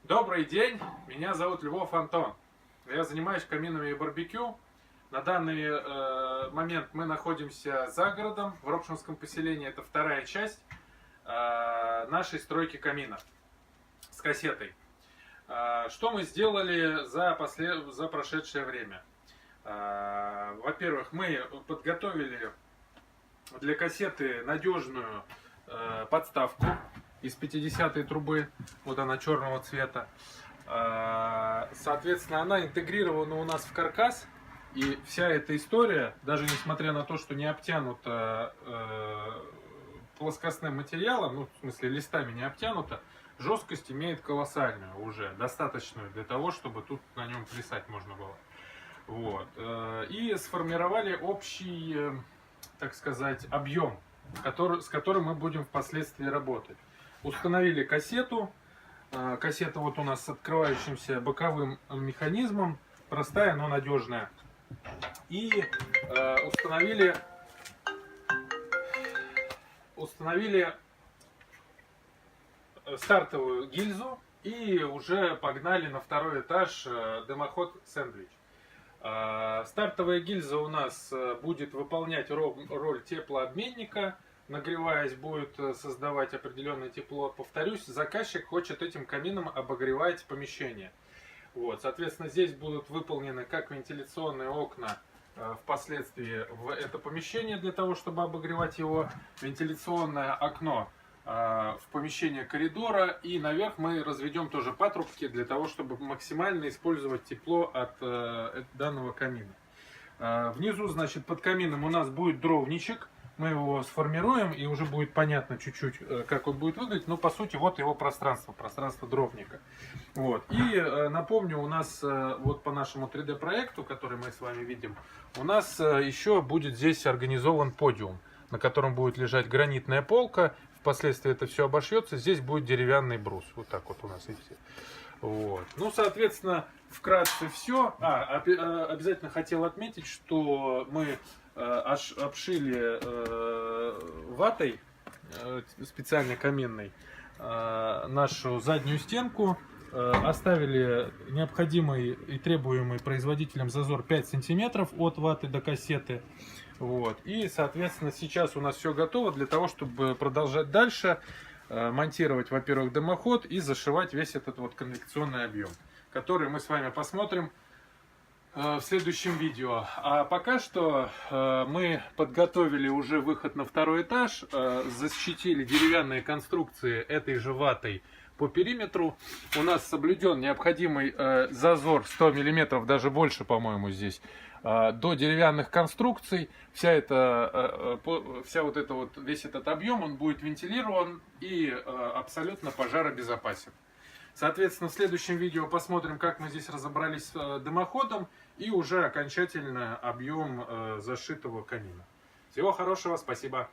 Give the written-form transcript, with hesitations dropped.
Добрый день, меня зовут Львов Антон. Я занимаюсь каминами и барбекю. На данный момент мы находимся за городом, в Ропшинском поселении. Это вторая часть нашей стройки камина с кассетой. Что мы сделали за прошедшее время? Во-первых, мы подготовили для кассеты надежную подставку из 50-й трубы, вот она черного цвета. Соответственно, она интегрирована у нас в каркас, и вся эта история, даже несмотря на то, что не обтянута плоскостным материалом, ну, в смысле листами не обтянута, жесткость имеет колоссальную уже, достаточную для того, чтобы тут на нем плясать можно было. Вот. И сформировали общий, так сказать, объем, с которым мы будем впоследствии работать. Установили кассету. Кассета вот у нас с открывающимся боковым механизмом. Простая, но надежная. И установили стартовую гильзу. И уже погнали на второй этаж дымоход сэндвич. Стартовая гильза у нас будет выполнять роль теплообменника. Нагреваясь, будет создавать определенное тепло. Повторюсь, заказчик хочет этим камином обогревать помещение. Вот, соответственно, здесь будут выполнены как вентиляционные окна впоследствии в это помещение, для того, чтобы обогревать его, вентиляционное окно в помещение коридора, и наверх мы разведем тоже патрубки, для того, чтобы максимально использовать тепло от данного камина. Внизу, значит, под камином у нас будет дровничек. Мы его сформируем, и уже будет понятно чуть-чуть, как он будет выглядеть. Но по сути вот его пространство дровника. Вот. И напомню, у нас вот по нашему 3D проекту, который мы с вами видим, у нас еще будет здесь организован подиум, на котором будет лежать гранитная полка. Впоследствии это все обошьется. Здесь будет деревянный брус. Вот так вот у нас и все. Вот. Ну, соответственно, вкратце все. Обязательно хотел отметить, что мы обшили ватой специальной каменной нашу заднюю стенку, оставили необходимый и требуемый производителем зазор 5 сантиметров от ваты до кассеты. Вот. И, соответственно, сейчас у нас все готово для того, чтобы продолжать дальше монтировать, во-первых, дымоход и зашивать весь этот вот конвекционный объем, который мы с вами посмотрим в следующем видео. А пока что мы подготовили уже выход на второй этаж, защитили деревянные конструкции этой же ватой по периметру. У нас соблюден необходимый зазор 100 мм, даже больше, по-моему, здесь, до деревянных конструкций. Весь этот объем, он будет вентилирован и абсолютно пожаробезопасен. Соответственно, в следующем видео посмотрим, как мы здесь разобрались с дымоходом и уже окончательно объем зашитого камина. Всего хорошего, спасибо!